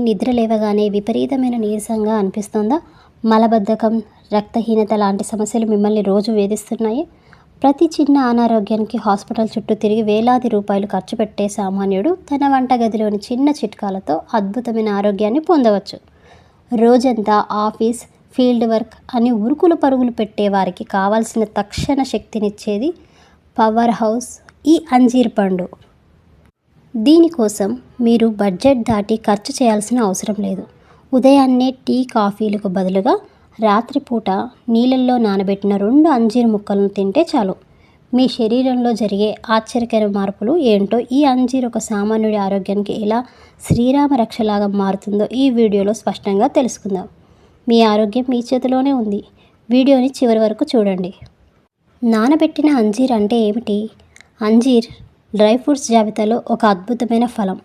నిద్ర లేవగానే విపరీతమైన నీరసంగా అనిపిస్తుందా? మలబద్ధకం, రక్తహీనత లాంటి సమస్యలు మిమ్మల్ని రోజు వేధిస్తున్నాయి. ప్రతి చిన్న అనారోగ్యానికి హాస్పిటల్ చుట్టూ తిరిగి వేలాది రూపాయలు ఖర్చు పెట్టే సామాన్యుడు తన వంటగదిలోని చిన్న చిట్కాలతో అద్భుతమైన ఆరోగ్యాన్ని పొందవచ్చు. రోజంతా ఆఫీస్, ఫీల్డ్ వర్క్ అని ఉరుకులు పరుగులు పెట్టే వారికి కావాల్సిన తక్షణ శక్తినిచ్చేది పవర్ హౌస్ ఈ అంజీర్ పండు. దీనికోసం మీరు బడ్జెట్ దాటి ఖర్చు చేయాల్సిన అవసరం లేదు. ఉదయాన్నే టీ, కాఫీలకు బదులుగా రాత్రిపూట నీళ్ళల్లో నానబెట్టిన 2 అంజీర్ ముక్కలను తింటే చాలు. మీ శరీరంలో జరిగే ఆశ్చర్యకర మార్పులు ఏంటో, ఈ అంజీర్ ఒక సామాన్యుడి ఆరోగ్యానికి ఎలా శ్రీరామ రక్షలాగా మారుతుందో ఈ వీడియోలో స్పష్టంగా తెలుసుకుందాం. మీ ఆరోగ్యం మీ చేతిలోనే ఉంది. వీడియోని చివరి వరకు చూడండి. నానబెట్టిన అంజీర్ అంటే ఏమిటి? అంజీర్ డ్రై ఫ్రూట్స్ జాబితాలో ఒక అద్భుతమైన ఫలం.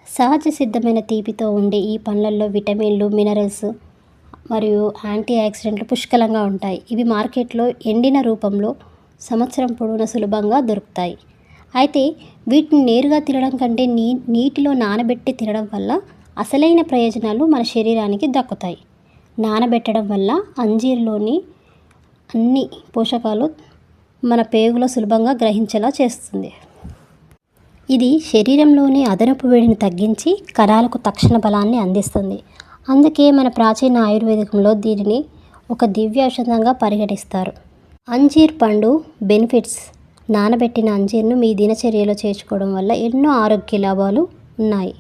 సహజ సిద్ధమైన తీపితో ఉండే ఈ పండ్లల్లో విటమిన్లు, మినరల్స్ మరియు యాంటీ ఆక్సిడెంట్లు పుష్కలంగా ఉంటాయి. ఇవి మార్కెట్లో ఎండిన రూపంలో సంవత్సరం పొడవునా సులభంగా దొరుకుతాయి. అయితే వీటిని నేరుగా తినడం కంటే నీటిలో నానబెట్టి తినడం వల్ల అసలైన ప్రయోజనాలు మన శరీరానికి దక్కుతాయి. నానబెట్టడం వల్ల అంజీర్లోని అన్ని పోషకాలు మన పేగులో సులభంగా గ్రహించేలా చేస్తుంది. ఇది శరీరంలోని అదనపు వేడిని తగ్గించి కణాలకు తక్షణ బలాన్ని అందిస్తుంది. అందుకే మన ప్రాచీన ఆయుర్వేదికంలో దీనిని ఒక దివ్య ఔషధంగా పరిగణిస్తారు. అంజీర్ పండు బెనిఫిట్స్. నానబెట్టిన అంజీర్ను మీ దినచర్యలో చేర్చుకోవడం వల్ల ఎన్నో ఆరోగ్య లాభాలు ఉన్నాయి.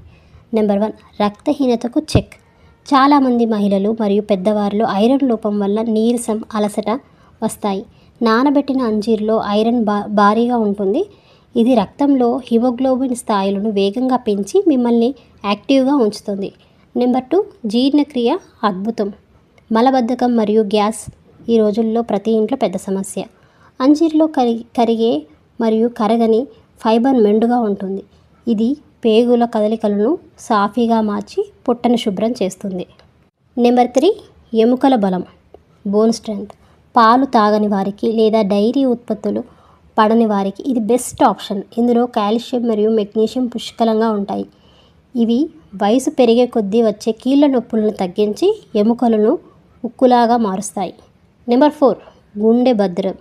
నెంబర్ 1, రక్తహీనతకు చెక్. చాలామంది మహిళలు మరియు పెద్దవారిలో ఐరన్ లోపం వల్ల నీరసం, అలసట వస్తాయి. నానబెట్టిన అంజీర్లో ఐరన్ భారీగా ఉంటుంది. ఇది రక్తంలో హిమోగ్లోబిన్ స్థాయిలను వేగంగా పెంచి మిమ్మల్ని యాక్టివ్గా ఉంచుతుంది. నెంబర్ 2, జీర్ణక్రియ అద్భుతం. మలబద్ధకం మరియు గ్యాస్ ఈ రోజుల్లో ప్రతి ఇంట్లో పెద్ద సమస్య. అంజీర్లో కరిగే మరియు కరగని ఫైబర్ మెండుగా ఉంటుంది. ఇది పేగుల కదలికలను సాఫీగా మార్చి పొట్టను శుభ్రం చేస్తుంది. నెంబర్ 3, ఎముకల బలం, బోన్ స్ట్రెంగ్త్. పాలు తాగని వారికి లేదా డైరీ ఉత్పత్తులు పడని వారికి ఇది బెస్ట్ ఆప్షన్. ఇందులో కాల్షియం మరియు మెగ్నీషియం పుష్కలంగా ఉంటాయి. ఇవి వయసు పెరిగే కొద్దీ వచ్చే కీళ్ళ నొప్పులను తగ్గించి ఎముకలను ఉక్కులాగా మారుస్తాయి. నెంబర్ 4, గుండె భద్రం.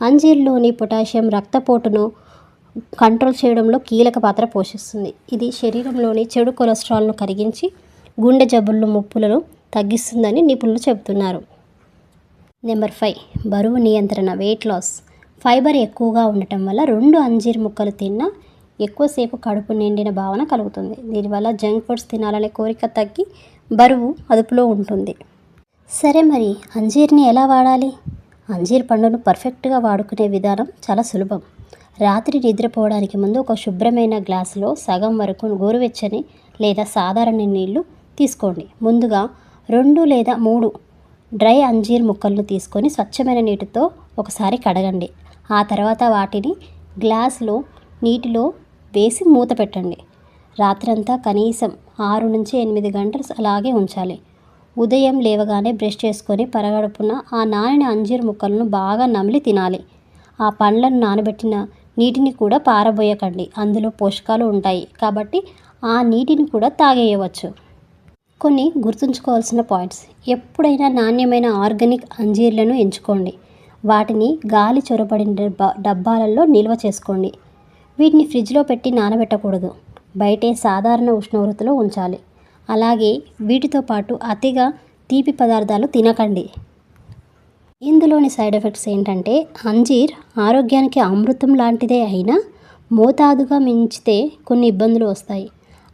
అంజీర్లోని పొటాషియం రక్తపోటును కంట్రోల్ చేయడంలో కీలక పాత్ర పోషిస్తుంది. ఇది శరీరంలోని చెడు కొలెస్ట్రాల్ను కరిగించి గుండె జబ్బుల ముప్పులను తగ్గిస్తుందని నిపుణులు చెబుతున్నారు. నెంబర్ 5, బరువు నియంత్రణ, వెయిట్ లాస్. ఫైబర్ ఎక్కువగా ఉండటం వల్ల 2 అంజీర్ ముక్కలు తిన్నా ఎక్కువసేపు కడుపు నిండిన భావన కలుగుతుంది. దీనివల్ల జంక్ ఫుడ్స్ తినాలనే కోరిక తగ్గి బరువు అదుపులో ఉంటుంది. సరే, మరి అంజీర్ని ఎలా వాడాలి? అంజీర్ పండును పర్ఫెక్ట్గా వాడుకునే విధానం చాలా సులభం. రాత్రి నిద్రపోవడానికి ముందు ఒక శుభ్రమైన గ్లాసులో సగం వరకు గోరువెచ్చని లేదా సాధారణ నీళ్లు తీసుకోండి. ముందుగా 2 లేదా 3 డ్రై అంజీర్ ముక్కలను తీసుకొని స్వచ్ఛమైన నీటితో ఒకసారి కడగండి. ఆ తర్వాత వాటిని గ్లాసులో నీటిలో వేసి మూత పెట్టండి. రాత్రంతా కనీసం 6 నుంచి 8 గంటలు అలాగే ఉంచాలి. ఉదయం లేవగానే బ్రష్ చేసుకొని పరగడుపున ఆ నానిన అంజీర్ ముక్కలను బాగా నమిలి తినాలి. ఆ పండ్లను నానబెట్టిన నీటిని కూడా పారబోయకండి. అందులో పోషకాలు ఉంటాయి కాబట్టి ఆ నీటిని కూడా తాగేయవచ్చు. కొన్ని గుర్తుంచుకోవాల్సిన పాయింట్స్. ఎప్పుడైనా నాణ్యమైన ఆర్గానిక్ అంజీర్లను ఎంచుకోండి. వాటిని గాలి చొరబడిన డబ్బాలలో నిల్వ చేసుకోండి. వీటిని ఫ్రిడ్జ్లో పెట్టి నానబెట్టకూడదు. బయటే సాధారణ ఉష్ణోగ్రతలో ఉంచాలి. అలాగే వీటితో పాటు అతిగా తీపి పదార్థాలు తినకండి. ఇందులోని సైడ్ ఎఫెక్ట్స్ ఏంటంటే, అంజీర్ ఆరోగ్యానికి అమృతం లాంటిదే అయినా మోతాదుగా మించితే కొన్ని ఇబ్బందులు వస్తాయి.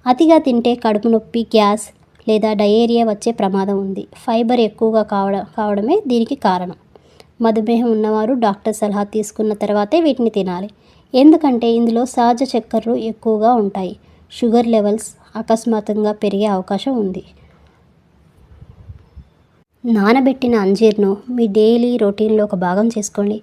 అతిగా తింటే కడుపు నొప్పి, గ్యాస్ లేదా డయేరియా వచ్చే ప్రమాదం ఉంది. ఫైబర్ ఎక్కువగా కావడమే దీనికి కారణం. మధుమేహం ఉన్నవారు డాక్టర్ సలహా తీసుకున్న తర్వాతే వీటిని తినాలి. ఎందుకంటే ఇందులో సహజ చక్కెరలు ఎక్కువగా ఉంటాయి. షుగర్ లెవెల్స్ అకస్మాత్తుగా పెరిగే అవకాశం ఉంది. నానబెట్టిన అంజీర్ను మీ డైలీ రొటీన్లో ఒక భాగం చేసుకోండి.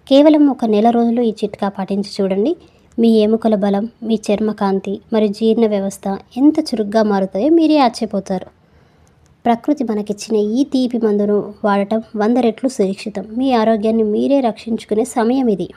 కేవలం 1 నెల రోజులు ఈ చిట్కా పాటించి చూడండి. మీ ఎముకల బలం, మీ చర్మకాంతి మరియు జీర్ణ వ్యవస్థ ఎంత చురుగ్గా మారుతాయో మీరే ఆశ్చర్యపోతారు. ప్రకృతి మనకిచ్చిన ఈ తీపి మందును వాడటం 100 రెట్లు సురక్షితం. మీ ఆరోగ్యాన్ని మీరే రక్షించుకునే సమయం ఇది.